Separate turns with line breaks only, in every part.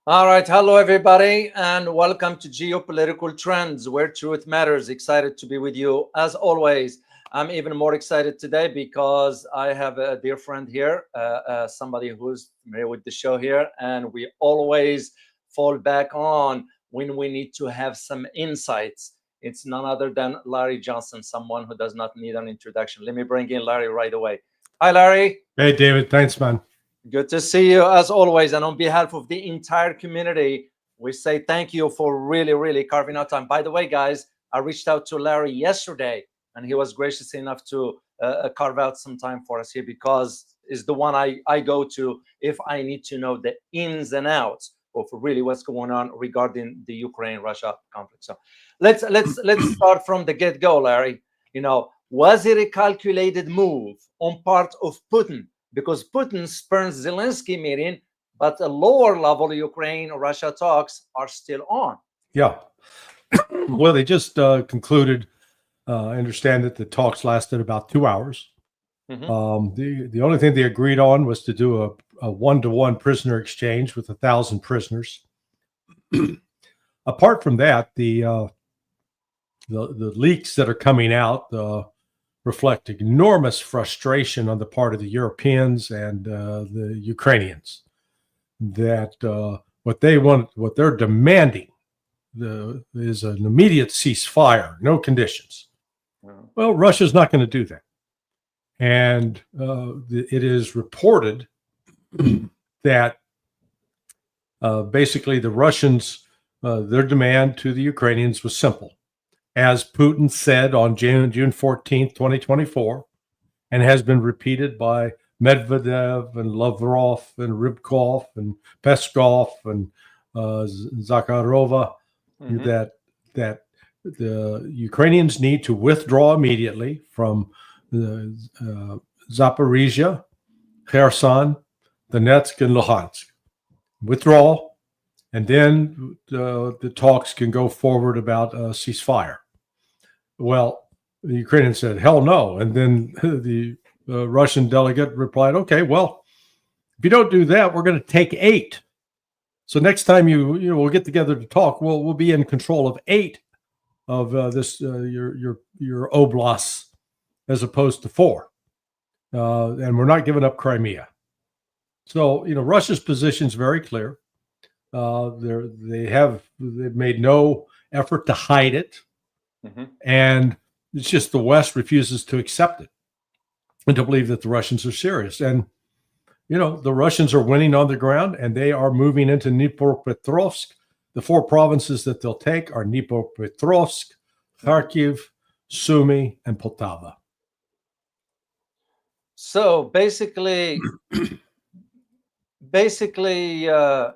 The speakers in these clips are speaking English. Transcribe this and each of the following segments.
All right. Hello, everybody, and welcome to Geopolitical Trends, where truth matters. Excited to be with you as always. I'm even more excited today because I have a dear friend here, somebody who's familiar with the show here, and we always fall back on when we need to have some insights. It's none other than Larry Johnson, someone who does not need an introduction. Let me bring in Larry right away. Hi, Larry.
Hey, David. Thanks, man.
Good to see you as always. And on behalf of the entire community, we say thank you for really carving out time. By the way, guys, I reached out to Larry yesterday and he was gracious enough to carve out some time for us here because is the one I go to if I need to know the ins and outs of really what's going on regarding the Ukraine-Russia conflict. So let's start from the get-go, Larry. Was it a calculated move on part of Putin? Because Putin spurns Zelensky meeting, but the lower level Ukraine-Russia talks are still on.
Yeah. Well, they just concluded. I understand that the talks lasted about 2 hours. Mm-hmm. The only thing they agreed on was to do a one-to-one prisoner exchange with 1,000 prisoners. Apart from that, the leaks that are coming out reflect enormous frustration on the part of the Europeans and the Ukrainians that what they're demanding is an immediate ceasefire, no conditions. Wow. Well, Russia's not going to do that. And it is reported that basically the Russians, their demand to the Ukrainians was simple. As Putin said on June 14th, 2024, and has been repeated by Medvedev and Lavrov and Rybkov and Peskov and Zakharova, mm-hmm. that the Ukrainians need to withdraw immediately from Zaporizhia, Kherson, Donetsk, and Luhansk. Withdraw, and then the talks can go forward about a ceasefire. Well, the Ukrainians said, hell no. And then the Russian delegate replied, okay, well, if you don't do that, we're going to take 8. So next time we'll get together to talk, we'll be in control of 8 of your oblasts as opposed to 4. And we're not giving up Crimea. So, Russia's position is very clear. They've made no effort to hide it. Mm-hmm. And it's just the West refuses to accept it and to believe that the Russians are serious. And, the Russians are winning on the ground and they are moving into Dnipropetrovsk. The 4 provinces that they'll take are Dnipropetrovsk, Kharkiv, Sumy, and Poltava.
So basically,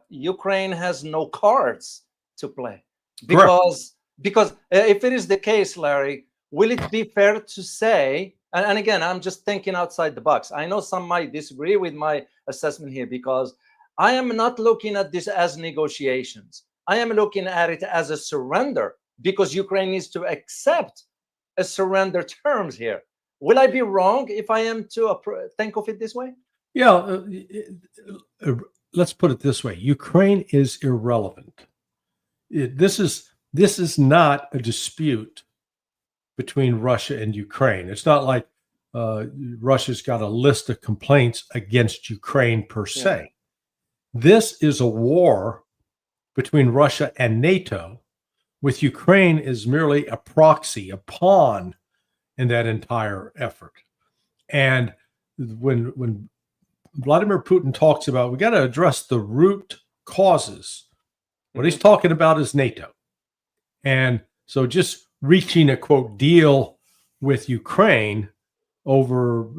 Ukraine has no cards to play because if it is the case, Larry, will it be fair to say, and again, I'm just thinking outside the box. I know some might disagree with my assessment here because I am not looking at this as negotiations. I am looking at it as a surrender because Ukraine needs to accept a surrender terms here. Will I be wrong if I am to think of it this way?
Yeah, let's put it this way. Ukraine is irrelevant. This is not a dispute between Russia and Ukraine. It's not like Russia's got a list of complaints against Ukraine per se. This is a war between Russia and NATO, with Ukraine as merely a proxy, a pawn in that entire effort. And when Vladimir Putin talks about we got to address the root causes, what he's talking about is NATO. And so just reaching a quote deal with Ukraine over,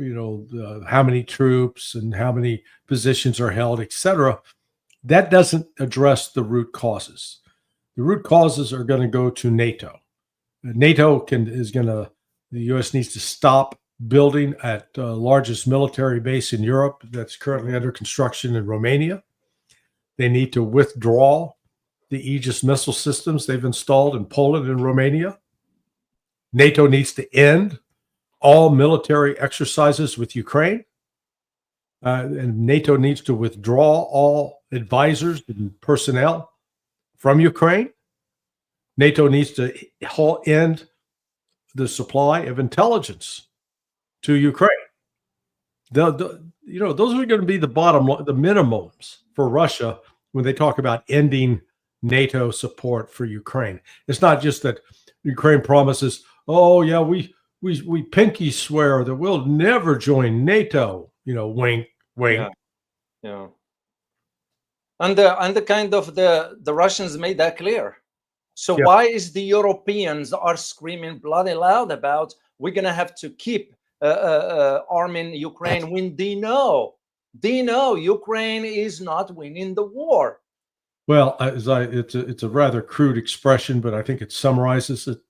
how many troops and how many positions are held, etc., that doesn't address the root causes. The root causes are going to go to NATO. The U.S. needs to stop building at the largest military base in Europe that's currently under construction in Romania. They need to withdraw the Aegis missile systems they've installed in Poland and Romania. NATO needs to end all military exercises with Ukraine. And NATO needs to withdraw all advisors and personnel from Ukraine. NATO needs to end the supply of intelligence to Ukraine. Those are going to be the minimums for Russia when they talk about ending NATO support for Ukraine. It's not just that Ukraine promises, oh yeah, we pinky swear that we'll never join NATO. Wink, wink.
Yeah. And the kind of the Russians made that clear. So why is the Europeans are screaming bloody loud about we're gonna have to keep arming Ukraine when they know Ukraine is not winning the war?
Well, it's a rather crude expression, but I think it summarizes it.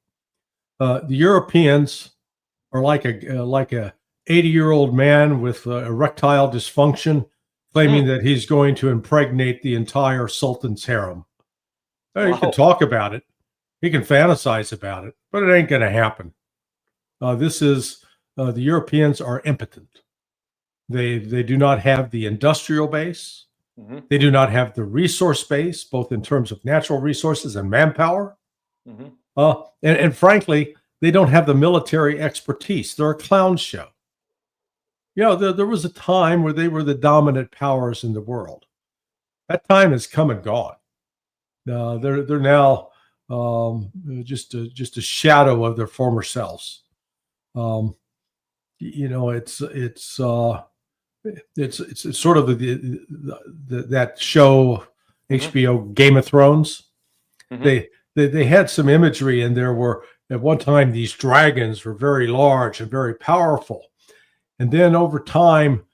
The Europeans are like a 80-year-old man with erectile dysfunction, claiming that he's going to impregnate the entire Sultan's harem. He can talk about it, he can fantasize about it, but it ain't going to happen. The Europeans are impotent. They do not have the industrial base. They do not have the resource base, both in terms of natural resources and manpower. And frankly, they don't have the military expertise. They're a clown show. There was a time where they were the dominant powers in the world. That time has come and gone. They're now just a shadow of their former selves. It's sort of that show HBO Game of Thrones. They had some imagery in there where at one time these dragons were very large and very powerful, and then over time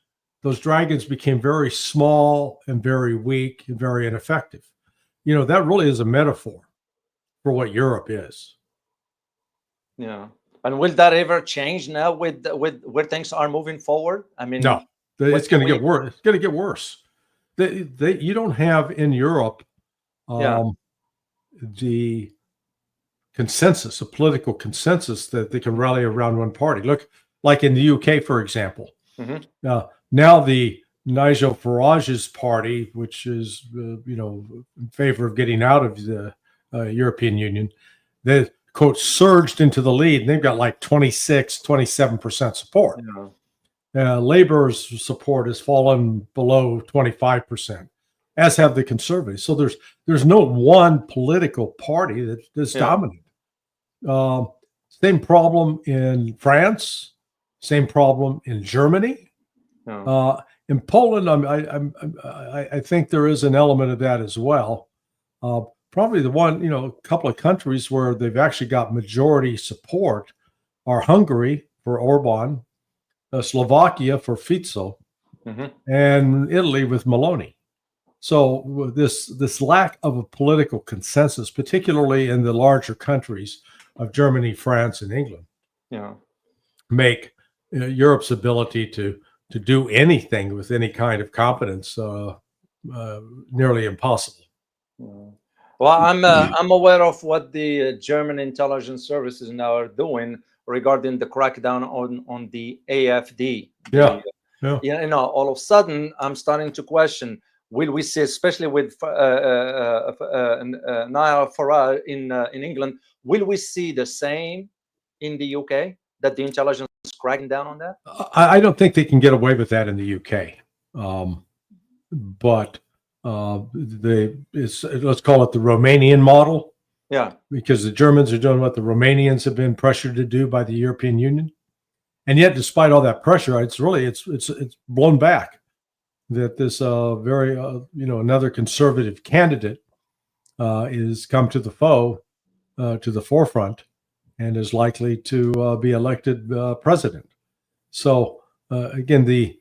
those dragons became very small and very weak and very ineffective. That really is a metaphor for what Europe is.
Yeah. And will that ever change now with where things are moving forward? I mean,
no, it's going to get worse. It's going to get worse. You don't have in Europe the consensus, a political consensus that they can rally around one party. Look, like in the UK, for example. Now the Nigel Farage's party, which is in favor of getting out of the European Union, they quote surged into the lead, and they've got like 27% support. Labor's support has fallen below 25%, as have the Conservatives. So there's no one political party that's dominant. Same problem in France, same problem in Germany. In Poland, I think there is an element of that as well. Probably the one, a couple of countries where they've actually got majority support are Hungary for Orban, Slovakia for Fico, and Italy with Meloni. So this lack of a political consensus, particularly in the larger countries of Germany, France, and England, make Europe's ability to do anything with any kind of competence nearly impossible.
Well, I'm aware of what the German intelligence services now are doing regarding the crackdown on the AfD. All of a sudden, I'm starting to question: will we see, especially with Nigel Farage in England, will we see the same in the UK, that the intelligence is cracking down on that?
I don't think they can get away with that in the UK, but let's call it the Romanian model. Because the Germans are doing what the Romanians have been pressured to do by the European Union, and yet, despite all that pressure, it's blown back. That this another conservative candidate is come to the forefront, and is likely to be elected president. So again, the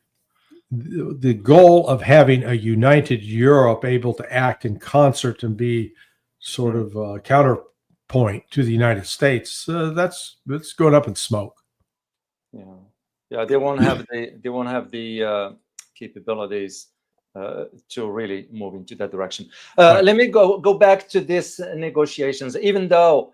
goal of having a united Europe able to act in concert and be sort of counterpoint to the United States, that's going up in smoke.
They won't have the capabilities to really move into that direction. Let me go back to these negotiations, even though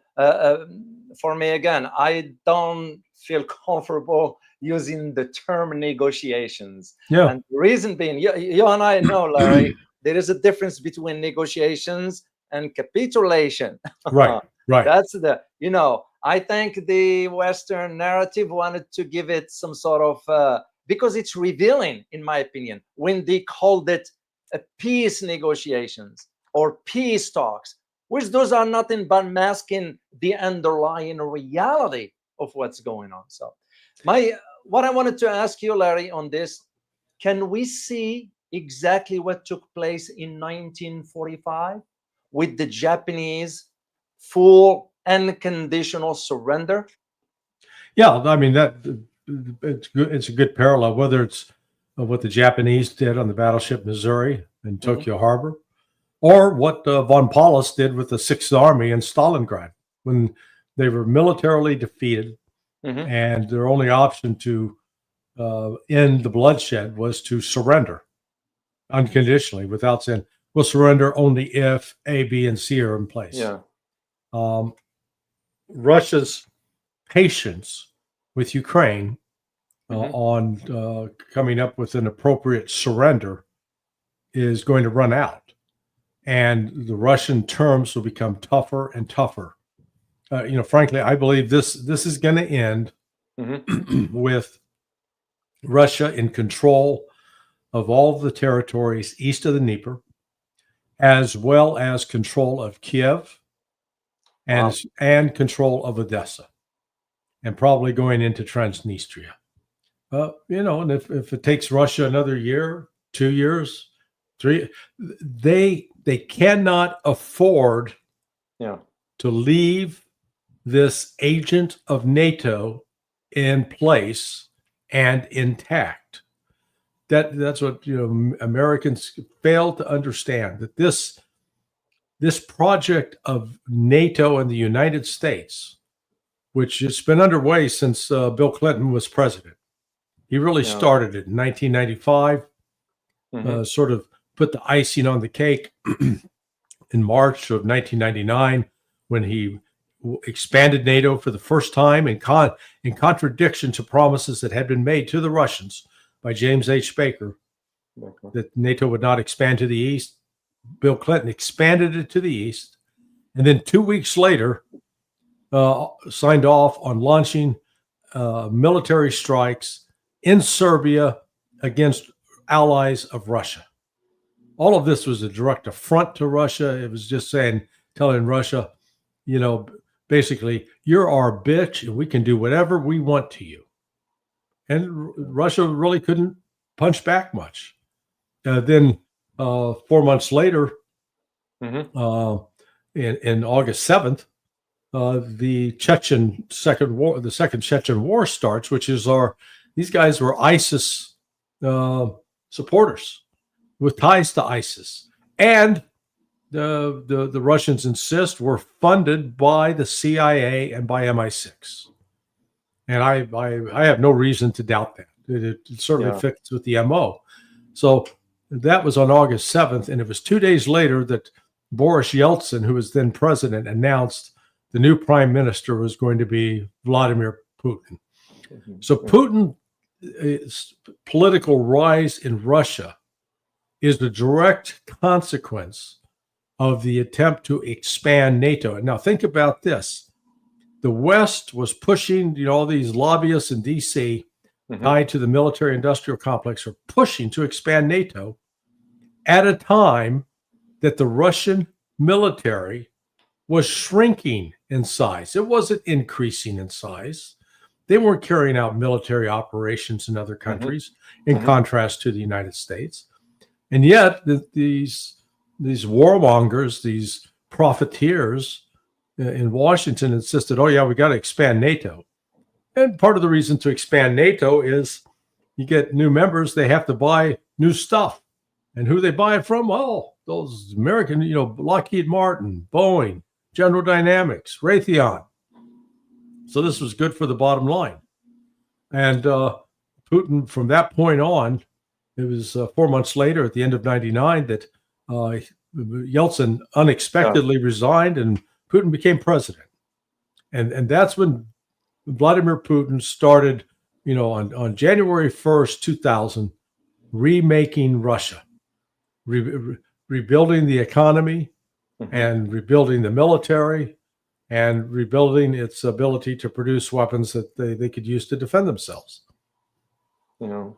for me, again, I don't feel comfortable using the term negotiations. And the reason being, you and I know, Larry, there is a difference between negotiations and capitulation.
Right.
That's the, I think the Western narrative wanted to give it some sort of, because it's revealing, in my opinion, when they called it a peace negotiations or peace talks, which those are nothing but masking the underlying reality of what's going on. So what I wanted to ask you, Larry, on this, can we see exactly what took place in 1945 with the Japanese full unconditional surrender?
Yeah, I mean, it's a good parallel, whether it's what the Japanese did on the battleship Missouri in Tokyo Harbor, or what von Paulus did with the Sixth Army in Stalingrad when they were militarily defeated, and their only option to end the bloodshed was to surrender unconditionally, without saying, we'll surrender only if A, B, and C are in place.
Yeah.
Russia's patience with Ukraine on coming up with an appropriate surrender is going to run out, and the Russian terms will become tougher and tougher. Frankly, I believe this is going to end with Russia in control of all of the territories east of the Dnieper, as well as control of Kiev and control of Odessa, and probably going into Transnistria. And if it takes Russia another year, 2 years, 3, they cannot afford to leave this agent of NATO in place and intact. That's what Americans fail to understand, that this project of NATO and the United States, which has been underway since Bill Clinton was president. He really started it in 1995, sort of put the icing on the cake in March of 1999 when he expanded NATO for the first time in contradiction to promises that had been made to the Russians by James H. Baker, that NATO would not expand to the east. Bill Clinton expanded it to the east, and then 2 weeks later signed off on launching military strikes in Serbia against allies of Russia. All of this was a direct affront to Russia. It was just telling Russia, basically, you're our bitch and we can do whatever we want to you. And Russia really couldn't punch back much. Then 4 months later, in August 7th, the second Chechen war starts, which is these guys were ISIS supporters with ties to ISIS, and the Russians insist were funded by the CIA and by MI6, and I have no reason to doubt that. It certainly fits with the MO. So that was on August 7th, and it was 2 days later that Boris Yeltsin, who was then president, announced the new prime minister was going to be Vladimir Putin. So Putin's political rise in Russia is the direct consequence of the attempt to expand NATO. And now think about this. The West was pushing, all these lobbyists in DC tied to the military-industrial complex are pushing to expand NATO at a time that the Russian military was shrinking in size. It wasn't increasing in size. They weren't carrying out military operations in other countries, in contrast to the United States. And yet, these warmongers, these profiteers in Washington insisted, we got to expand NATO. And part of the reason to expand NATO is you get new members, they have to buy new stuff. And who they buy it from? Well, those American, Lockheed Martin, Boeing, General Dynamics, Raytheon. So this was good for the bottom line. And Putin, from that point on, it was 4 months later at the end of 99 that Yeltsin unexpectedly resigned and Putin became president. And that's when Vladimir Putin started, on January 1st, 2000, remaking Russia, rebuilding the economy
Mhm.
and rebuilding the military and rebuilding its ability to produce weapons that they could use to defend themselves.
You know,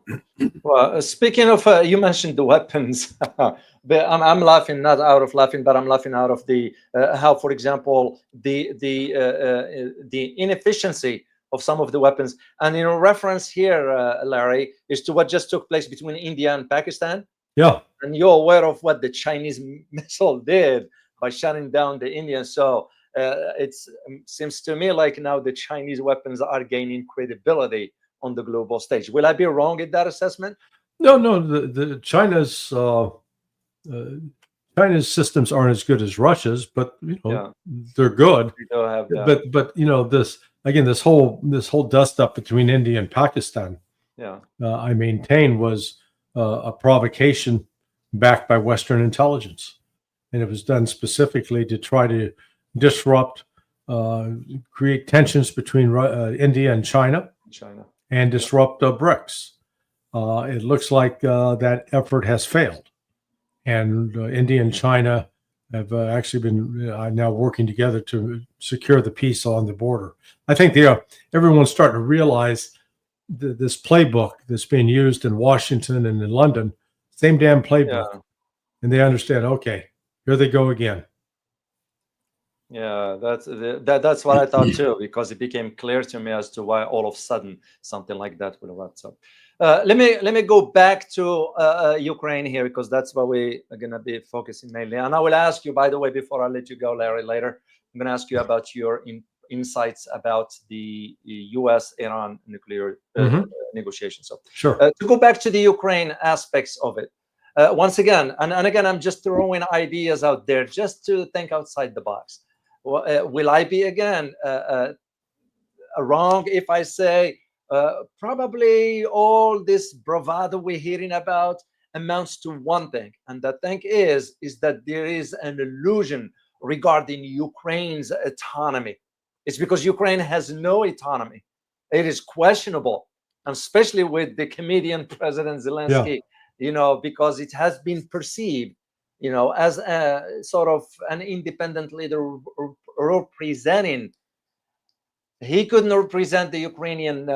well, speaking of, you mentioned the weapons. But I'm laughing, not out of laughing, but I'm laughing out of the how, for example, the inefficiency of some of the weapons. And reference here, Larry, is to what just took place between India and Pakistan.
Yeah.
And you're aware of what the Chinese missile did by shutting down the Indians. So it seems to me like now the Chinese weapons are gaining credibility on the global stage. Will I be wrong in that assessment?
No, the China's systems aren't as good as Russia's, but they're good.
We do have,
But this whole dust up between India and Pakistan, I maintain was a provocation backed by Western intelligence, and it was done specifically to try to disrupt, create tensions between India and China, and disrupt BRICS. It looks like that effort has failed, and India and China have actually been now working together to secure the peace on the border. I think everyone's starting to realize this playbook that's being used in Washington and in London, same damn playbook, and they understand. Okay, here they go again.
Yeah, that's what I thought too, because it became clear to me as to why all of a sudden something like that would erupt. So let me go back to Ukraine here, because that's what we are going to be focusing mainly. And I will ask you, by the way, before I let you go, Larry, later, I'm going to ask you about your insights about the U.S.-Iran nuclear negotiations. So
sure.
To go back to the Ukraine aspects of it, once again, and again, I'm just throwing ideas out there just to think outside the box. Will I be again wrong if I say probably all this bravado we're hearing about amounts to one thing, and that thing is that there is an illusion regarding Ukraine's autonomy. It's because Ukraine has no autonomy. It is questionable, and especially with the comedian President Zelensky, because it has been perceived as a sort of an independent leader representing. He couldn't represent the Ukrainian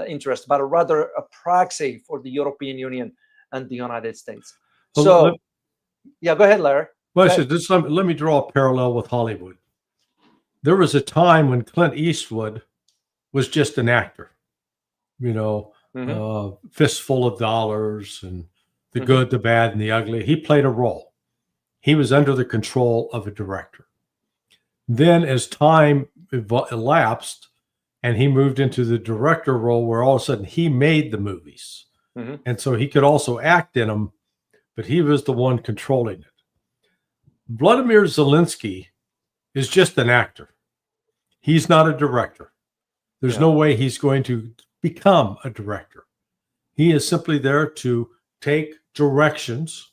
interest, but rather a proxy for the European Union and the United States. Go ahead, Larry.
Well, let me draw a parallel with Hollywood. There was a time when Clint Eastwood was just an actor, fistful of dollars and the good, the bad, and the ugly. He played a role. He was under the control of a director. Then as time elapsed and he moved into the director role, where all of a sudden he made the movies. And so he could also act in them, but he was the one controlling it. Vladimir Zelensky is just an actor. He's not a director. There's no way he's going to become a director. He is simply there to take directions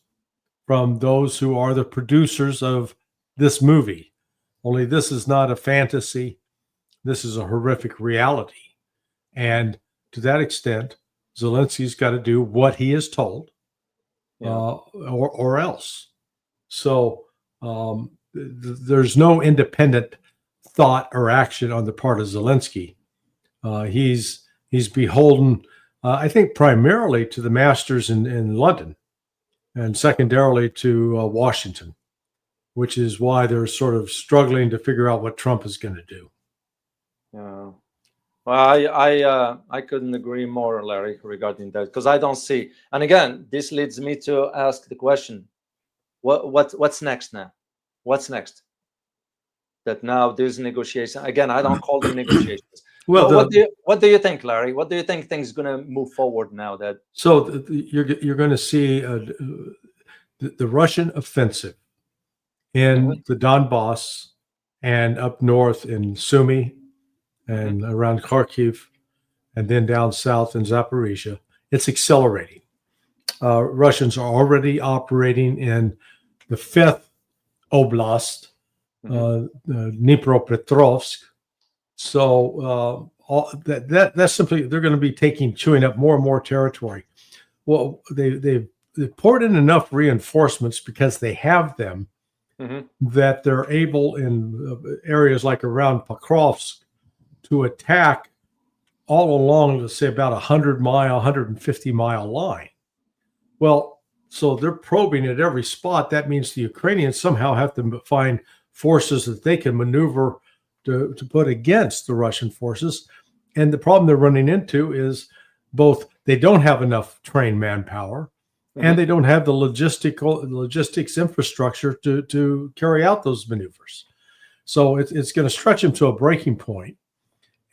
from those who are the producers of this movie. Only this is not a fantasy. This is a horrific reality. And to that extent, Zelensky's got to do what he is told, or else. So there's no independent thought or action on the part of Zelensky. He's beholden, I think, primarily to the masters in London, and secondarily to Washington, which is why they're sort of struggling to figure out what Trump is going to do.
Yeah. Well, I couldn't agree more, Larry, regarding that, because I don't see. And again, this leads me to ask the question: what's next now? What's next? That now there's negotiation again. I don't call them negotiations. Well, what do you think, Larry? What do you think things going to move forward now? That
you're going to see the Russian offensive in the Donbass and up north in Sumy and around Kharkiv, and then down south in Zaporizhia. It's accelerating. Russians are already operating in the 5th Oblast, Dnipropetrovsk. So that's simply, they're going to be chewing up more and more territory. Well, they've they poured in enough reinforcements because they have them that they're able in areas like around Pokrovsk to attack all along, let's say, about 100-mile, 150-mile line. Well, so they're probing at every spot. That means the Ukrainians somehow have to find forces that they can maneuver to put against the Russian forces. And the problem they're running into is both they don't have enough trained manpower and they don't have the logistics infrastructure to carry out those maneuvers. So it's going to stretch them to a breaking point.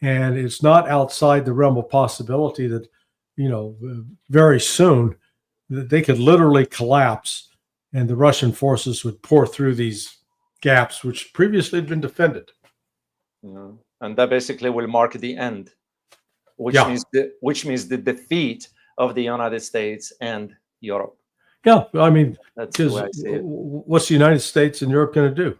And it's not outside the realm of possibility that, very soon that they could literally collapse and the Russian forces would pour through these gaps, which previously had been defended.
And that basically will mark the end, which means the defeat of the United States and Europe.
Yeah, I mean,
that's the way I see it.
What's the United States and Europe going to do?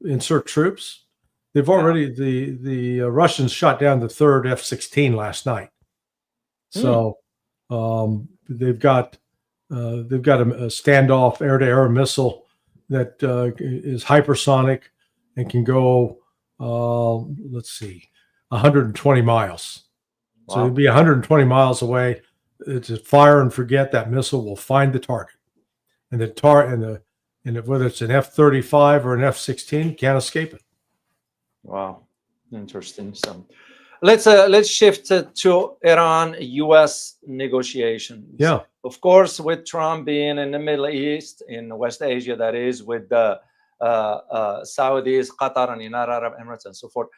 Insert troops? They've already the Russians shot down the third F-16 last night, so they've got a standoff air-to-air missile that is hypersonic and can go 120 miles. Wow. So it'd be 120 miles away. It's a fire and forget. That missile will find the target, and whether it's an F-35 or an F-16, can't escape it.
Wow, interesting. So let's shift to Iran-U.S. negotiations.
Yeah,
of course, with Trump being in the Middle East, in West Asia, that is, with the Saudis, Qatar, and United Arab Emirates, and so forth.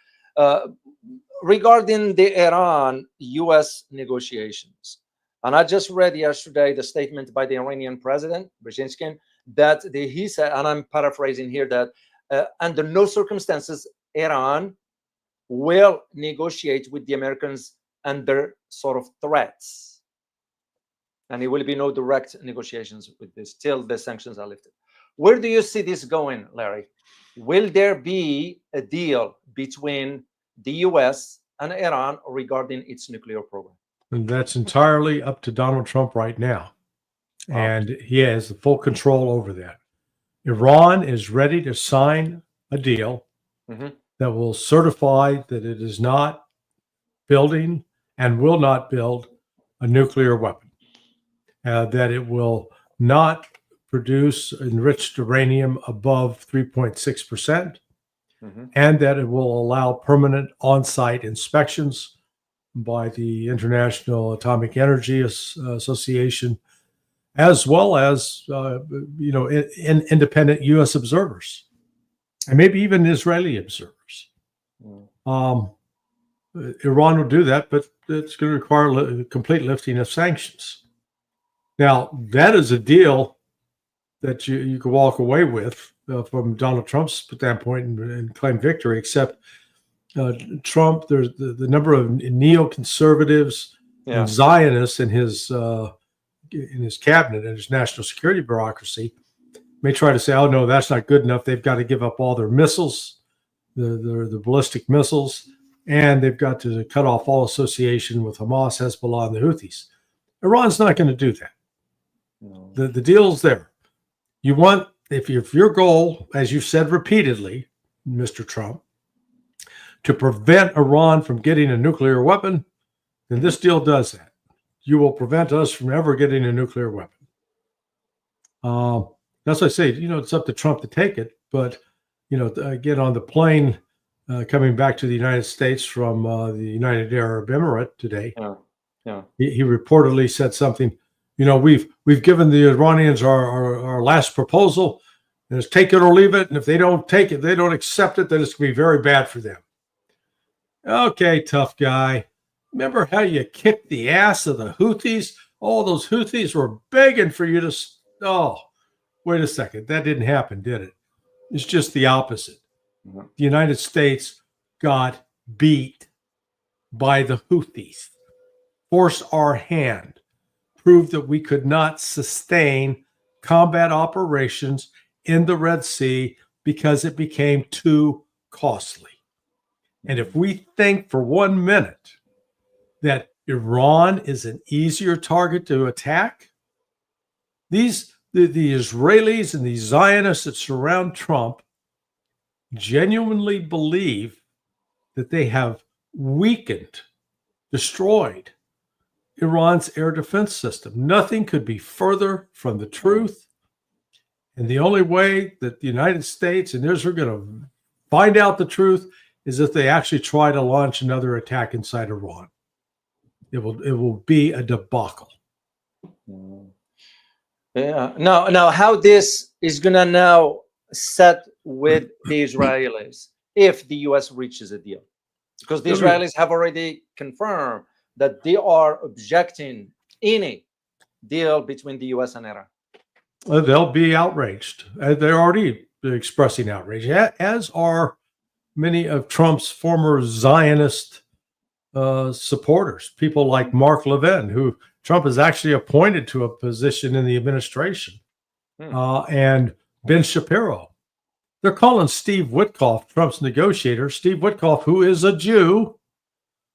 Regarding the Iran-U.S. negotiations, and I just read yesterday the statement by the Iranian president, Zelensky, that he said, and I'm paraphrasing here, that under no circumstances Iran will negotiate with the Americans under sort of threats. And there will be no direct negotiations with this till the sanctions are lifted. Where do you see this going, Larry? Will there be a deal between the US and Iran regarding its nuclear program?
And that's entirely up to Donald Trump right now. And he has the full control over that. Iran is ready to sign a deal that will certify that it is not building and will not build a nuclear weapon, that it will not produce enriched uranium above 3.6%, and that it will allow permanent on-site inspections by the International Atomic Energy Association, as well as independent U.S. observers, and maybe even Israeli observers. Iran will do that, but it's going to require complete lifting of sanctions. Now, that is a deal that you could walk away with from Donald Trump's standpoint and claim victory, except Trump, there's the number of neoconservatives and Zionists in his cabinet and his national security bureaucracy may try to say, oh, no, that's not good enough. They've got to give up all their missiles, the ballistic missiles, and they've got to cut off all association with Hamas, Hezbollah, and the Houthis. Iran's not going to do that. No. The deal's there. You want, if your goal, as you've said repeatedly, Mr. Trump, to prevent Iran from getting a nuclear weapon, then this deal does that. You will prevent us from ever getting a nuclear weapon. That's what I say. It's up to Trump to take it. But, again, on the plane coming back to the United States from the United Arab Emirates today, he reportedly said something. We've given the Iranians our last proposal, and it's take it or leave it. And if they don't take it, they don't accept it, then it's going to be very bad for them. Okay, tough guy. Remember how you kicked the ass of the Houthis? All those Houthis were begging for you to. Oh, wait a second. That didn't happen, did it? It's just the opposite. The United States got beat by the Houthis, forced our hand, proved that we could not sustain combat operations in the Red Sea because it became too costly. And if we think for 1 minute that Iran is an easier target to attack, The Israelis and the Zionists that surround Trump genuinely believe that they have weakened, destroyed Iran's air defense system. Nothing could be further from the truth. And the only way that the United States and Israel are going to find out the truth is if they actually try to launch another attack inside Iran. It will be a debacle.
Yeah. Now, how this is gonna now set with the Israelis if the U.S. reaches a deal, because the Israelis have already confirmed that they are objecting any deal between the U.S. and Iran.
They'll be outraged. They're already expressing outrage, as are many of Trump's former Zionist supporters, people like Mark Levin, who Trump has actually appointed to a position in the administration, and Ben Shapiro. They're calling Steve Witkoff Trump's negotiator. Steve Witkoff, who is a Jew,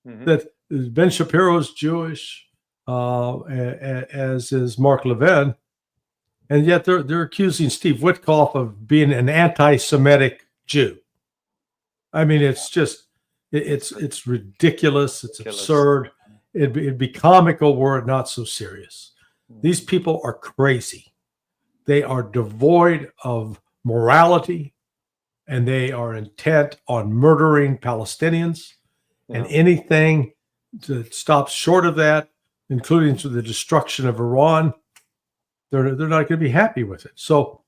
that Ben Shapiro's Jewish, as is Mark Levin, and yet they're accusing Steve Witkoff of being an anti-Semitic Jew. I mean, it's just it's ridiculous. It's absurd. It'd be comical were it not so serious. These people are crazy. They are devoid of morality, and they are intent on murdering Palestinians. And anything that stops short of that, including to the destruction of Iran, they're not going to be happy with it. So,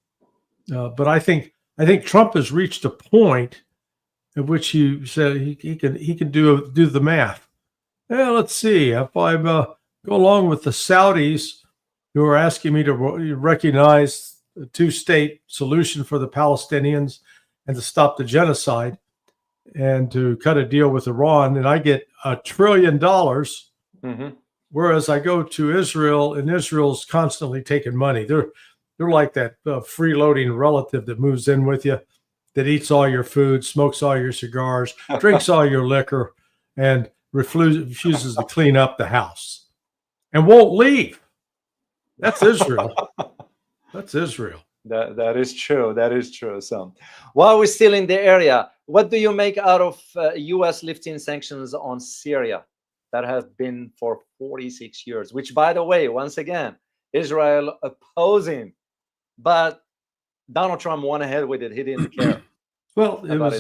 but I think Trump has reached a point at which he said he can do the math. Yeah, let's see. If I go along with the Saudis, who are asking me to recognize a two-state solution for the Palestinians and to stop the genocide and to cut a deal with Iran, and I get $1 trillion, whereas I go to Israel, and Israel's constantly taking money. They're like that freeloading relative that moves in with you, that eats all your food, smokes all your cigars, drinks all your liquor, and refuses to clean up the house and won't leave. That's Israel. That's Israel.
That is true. That is true. So, while we're still in the area, what do you make out of U.S. lifting sanctions on Syria that have been for 46 years? Which, by the way, once again, Israel opposing, but Donald Trump went ahead with it. He didn't care.
Well, it was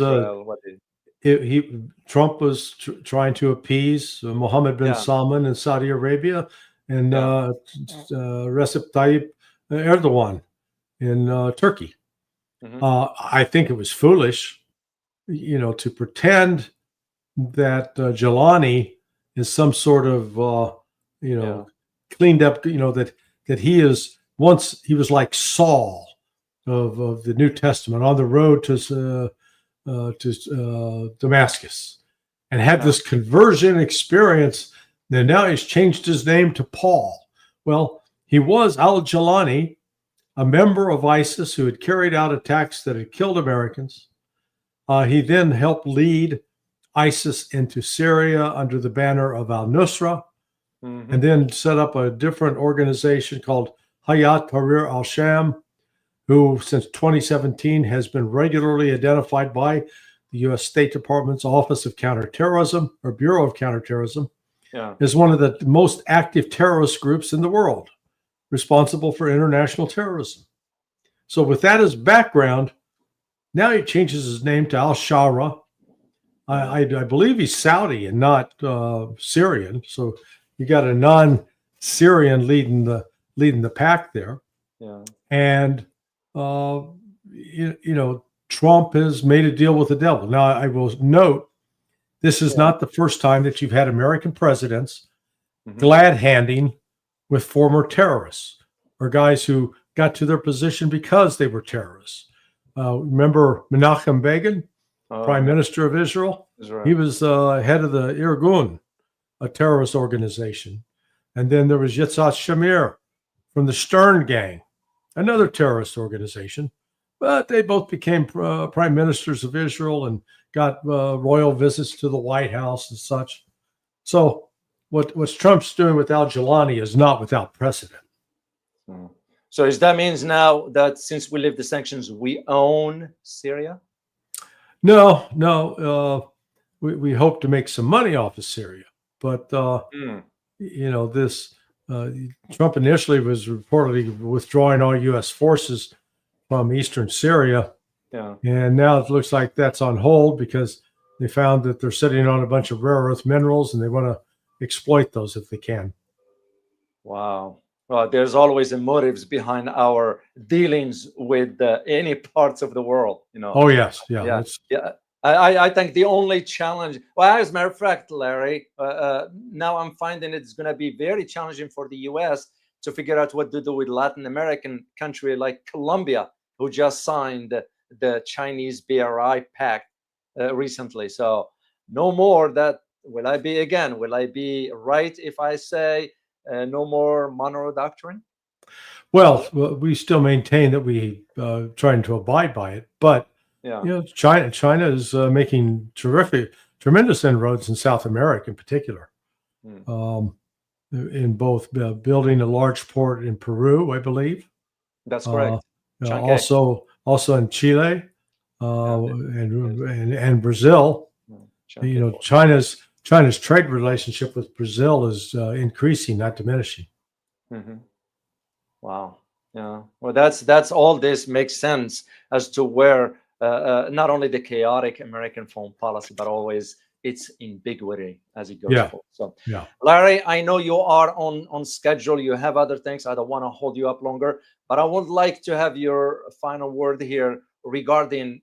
Trump was trying to appease Mohammed bin Salman in Saudi Arabia and Recep Tayyip Erdogan in Turkey. I think it was foolish, to pretend that Jelani is some sort of, cleaned up, that he is, once he was like Saul of the New Testament on the road to Damascus, and had this conversion experience. And now he's changed his name to Paul. Well, he was al-Jelani, a member of ISIS who had carried out attacks that had killed Americans. He then helped lead ISIS into Syria under the banner of al-Nusra, and then set up a different organization called Hayat Tahrir al-Sham, who since 2017 has been regularly identified by the U.S. State Department's Office of Counterterrorism, or Bureau of Counterterrorism, as one of the most active terrorist groups in the world, responsible for international terrorism. So with that as background, now he changes his name to al-Shara. I believe he's Saudi and not Syrian. So you got a non-Syrian leading the pack there. And Trump has made a deal with the devil. Now, I will note, this is not the first time that you've had American presidents glad-handing with former terrorists or guys who got to their position because they were terrorists. Remember Menachem Begin, Prime Minister of Israel? He was head of the Irgun, a terrorist organization. And then there was Yitzhak Shamir from the Stern Gang, another terrorist organization. But they both became prime ministers of Israel and got royal visits to the White House and such. So what Trump's doing with al-Jelani is not without precedent.
So is that means now that since we lift the sanctions, we own Syria?
No, no. We hope to make some money off of Syria, but this Trump initially was reportedly withdrawing all U.S. forces from eastern Syria, and now it looks like that's on hold because they found that they're sitting on a bunch of rare earth minerals, and they want to exploit those if they can.
Wow. Well, there's always a motives behind our dealings with any parts of the world,
Oh yes, yeah.
I think the only challenge, well, as a matter of fact, Larry, now I'm finding it's going to be very challenging for the U.S. to figure out what to do with Latin American country like Colombia, who just signed the Chinese BRI pact recently. So no more that. Will I be right if I say no more Monroe Doctrine?
Well, we still maintain that we trying to abide by it, but China is making tremendous inroads in South America, in particular, in both building a large port in Peru, I believe.
That's correct.
Also in Chile and Brazil. China's trade relationship with Brazil is increasing, not diminishing.
Wow. Yeah. Well, that's all. This makes sense as to where not only the chaotic American foreign policy, but always its ambiguity as it goes forward. So, Larry, I know you are on schedule. You have other things. I don't want to hold you up longer, but I would like to have your final word here regarding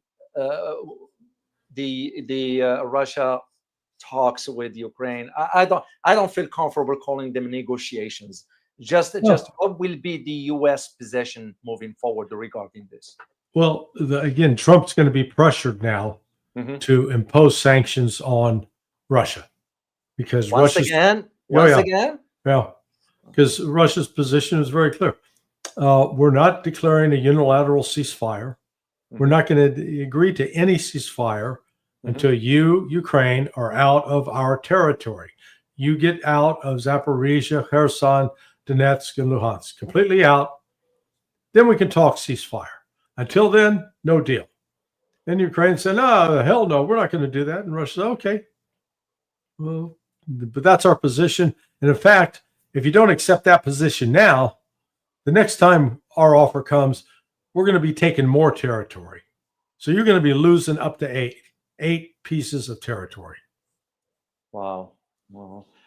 the Russia talks with Ukraine. I don't feel comfortable calling them negotiations. Just what will be the U.S. position moving forward regarding this?
Well, again, Trump's going to be pressured now to impose sanctions on Russia because
once again,
because Russia's position is very clear. We're not declaring a unilateral ceasefire. We're not going to agree to any ceasefire until you, Ukraine, are out of our territory. You get out of Zaporizhia, Kherson, Donetsk, and Luhansk, completely out. Then we can talk ceasefire. Until then, no deal. Then Ukraine said, "No, hell no, we're not going to do that." And Russia said, "Okay." Well, but that's our position. And in fact, if you don't accept that position now, the next time our offer comes, we're going to be taking more territory. So you're going to be losing up to eight pieces of territory.
Wow.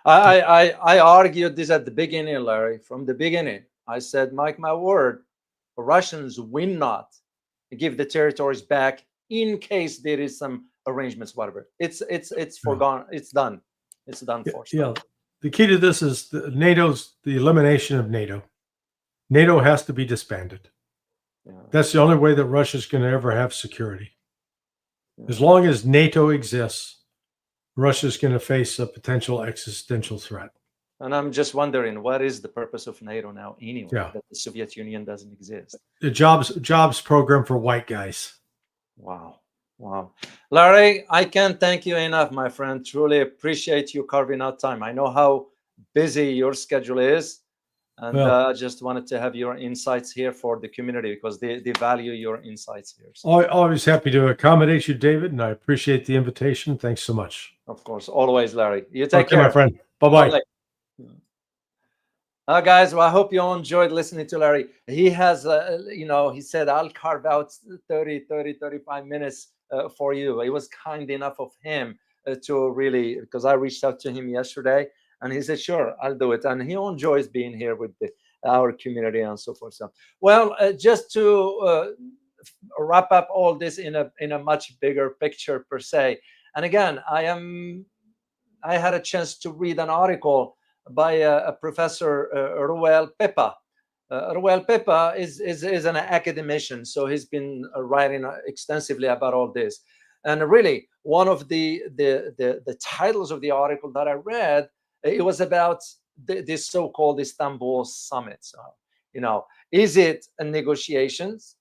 I argued this at the beginning, Larry. From the beginning, I said, mark my word, the Russians will not give the territories back in case there is some arrangements, whatever. It's forgone. It's done. It's done for.
Yeah. The key to this is the elimination of NATO. NATO has to be disbanded. That's the only way that Russia's going to ever have security. As long as NATO exists, Russia's going to face a potential existential threat.
And I'm just wondering, what is the purpose of NATO now anyway, that the Soviet Union doesn't exist?
The jobs program for white guys.
Wow. Larry, I can't thank you enough, my friend. Truly appreciate you carving out time. I know how busy your schedule is. And I just wanted to have your insights here for the community because they value your insights here. So.
Always happy to accommodate you, David, and I appreciate the invitation. Thanks so much.
Of course, always, Larry. You take care,
my friend. Bye-bye.
Guys, well, I hope you all enjoyed listening to Larry. He has, he said, I'll carve out 35 minutes for you. It was kind enough of him to really, because I reached out to him yesterday. And he said, sure, I'll do it. And he enjoys being here with our community and so forth. So, well, just to wrap up all this in a much bigger picture per se. And again, I had a chance to read an article by a professor, Ruel Pepa. Ruel Pepa is an academician, so he's been writing extensively about all this. And really, one of the titles of the article that I read, it was about this so-called Istanbul summit. So, is it a negotiations,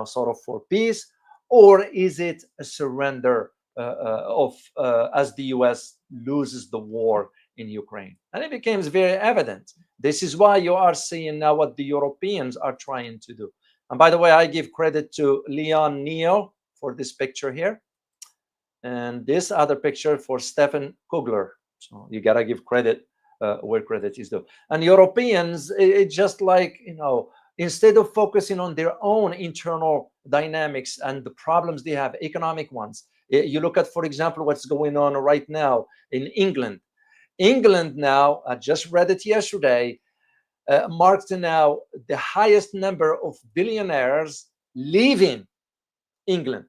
sort of for peace, or is it a surrender as the U.S. loses the war in Ukraine. And it becomes very evident. This is why you are seeing now what the Europeans are trying to do. And by the way, I give credit to Leon Neo for this picture here. And this other picture for Stefan Kugler. So you got to give credit where credit is due. And Europeans, it's just like, instead of focusing on their own internal dynamics and the problems they have, economic ones, you look at, for example, what's going on right now in England. England now, I just read it yesterday, marked now the highest number of billionaires leaving England.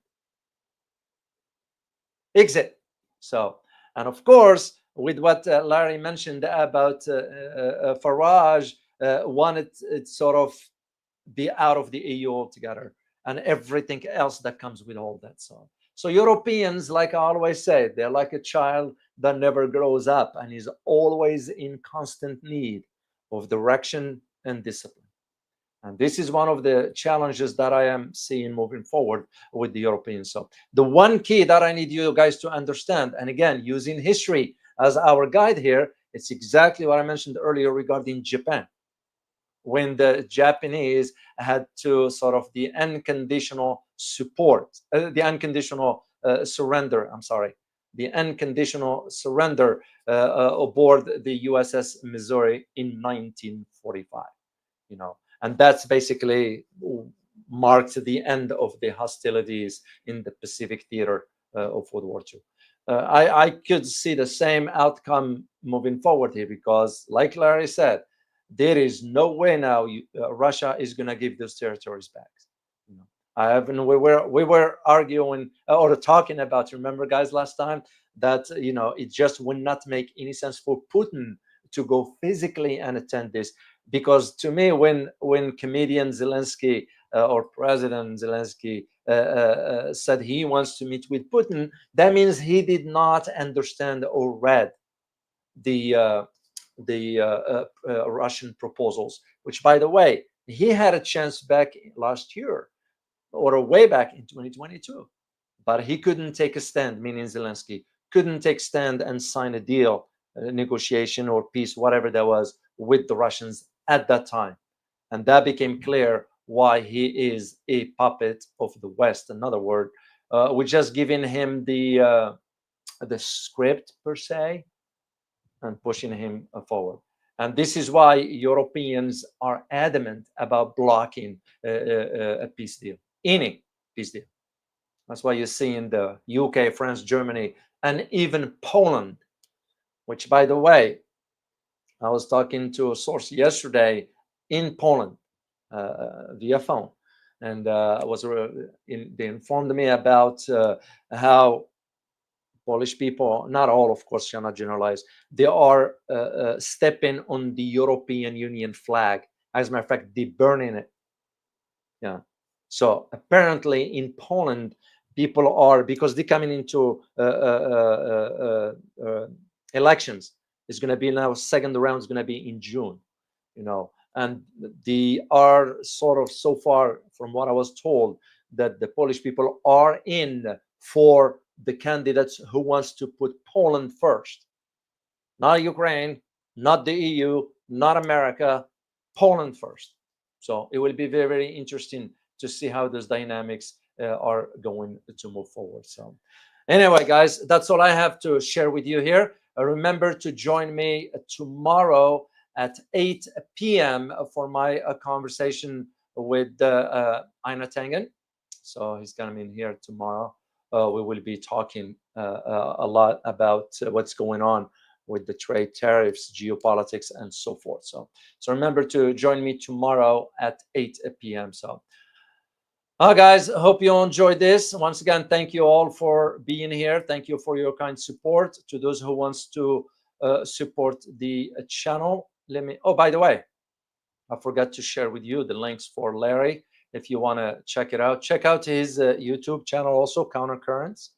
Exit. So, and of course, with what Larry mentioned about Farage wanted it sort of be out of the EU altogether, and everything else that comes with all that. So Europeans, like I always say, they're like a child that never grows up and is always in constant need of direction and discipline. And this is one of the challenges that I am seeing moving forward with the Europeans. So the one key that I need you guys to understand, and again, using history as our guide here, it's exactly what I mentioned earlier regarding Japan. When the Japanese had to sort of the unconditional support, the unconditional surrender, the unconditional surrender aboard the USS Missouri in 1945, and that's basically marked the end of the hostilities in the Pacific theater of World War II. I could see the same outcome moving forward here because, like Larry said, there is no way now Russia is going to give those territories back. We were arguing or talking about, remember guys, last time that it just would not make any sense for Putin to go physically and attend this, because to me, when comedian Zelensky or President Zelensky said he wants to meet with Putin, that means he did not understand or read the Russian proposals, which, by the way, he had a chance back last year or way back in 2022, but he couldn't take a stand, meaning Zelensky couldn't take stand and sign a deal, a negotiation or peace, whatever that was, with the Russians at that time. And that became clear why he is a puppet of the West. Another word, we're just giving him the script per se, and pushing him forward. And this is why Europeans are adamant about blocking a peace deal, any peace deal. That's why you're seeing the UK, France, Germany, and even Poland, which, by the way, I was talking to a source yesterday in Poland via phone, and they informed me about how Polish people, not all, of course, shall not generalize, they are stepping on the European Union flag. As a matter of fact, they're burning it. Yeah. So apparently in Poland, people are, because they're coming into elections, it's going to be now, second round is going to be in June, and they are sort of, so far from what I was told, that the Polish people are in for the candidates who wants to put Poland first, not Ukraine, not the EU, not America, Poland first. So it will be very, very interesting to see how those dynamics are going to move forward. So anyway, guys, that's all I have to share with you here. Remember to join me tomorrow at 8 p.m. for my conversation with Aina Tangen. So he's going to be in here tomorrow. We will be talking a lot about what's going on with the trade tariffs, geopolitics, and so forth. So remember to join me tomorrow at 8 p.m. So, guys, hope you enjoyed this. Once again, thank you all for being here. Thank you for your kind support. To those who wants to support the channel, oh, by the way, I forgot to share with you the links for Larry. If you want to check it out, check out his YouTube channel also, Countercurrents.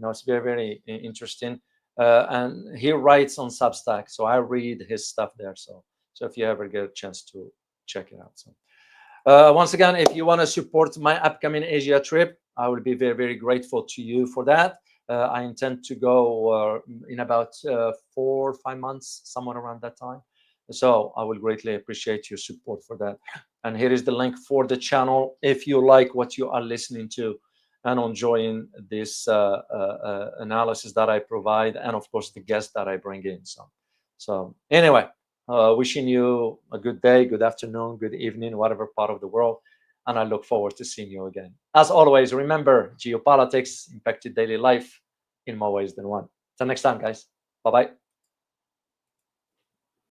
It's very, very interesting. And he writes on Substack, so I read his stuff there. So if you ever get a chance to check it out. So once again, if you want to support my upcoming Asia trip, I will be very, very grateful to you for that. I intend to go in about 4 or 5 months, somewhere around that time. So I will greatly appreciate your support for that. And here is the link for the channel if you like what you are listening to and enjoying this analysis that I provide, and of course the guests that I bring in. So anyway, wishing you a good day, good afternoon, good evening, whatever part of the world, and I look forward to seeing you again. As always, remember, geopolitics impacted daily life in more ways than one. Till next time, guys. Bye-bye.